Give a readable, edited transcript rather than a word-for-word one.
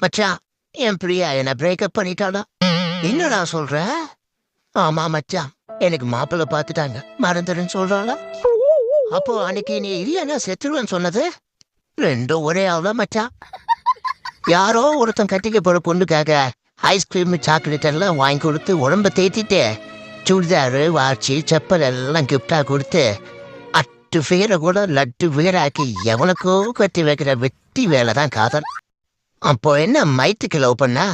மச்சான், என் பிரியா என்ன பிரேக்கப் பண்ணிட்டாளா? என்னடா சொல்ற? ஆமா மச்சான், எனக்கு மாப்பிள்ளை பார்த்துட்டாங்க, மறந்துடுன்னு சொல்றாளா? அப்போ அன்னைக்கு நீ இல்லைன்னா செத்துருவேன்னு சொன்னது ரெண்டும் ஒரே ஆள்தான் மச்சான். யாரோ ஒருத்தன் கட்டிக்க போற பொண்ணுக்காக ஐஸ்கிரீம் சாக்லேட் எல்லாம் வாங்கி கொடுத்து உடம்ப தேத்திட்டு சுடிதாரு வாட்சி செப்பல் எல்லாம் கிஃப்டா கொடுத்து அட்டு பேரை கூட லட்டு வீராக்கி எவனுக்கோ கட்டி வைக்கிற வெட்டி வேலை தான் காதல். அப்போ என்ன மைத்துக்கு லவ் பண்ணா?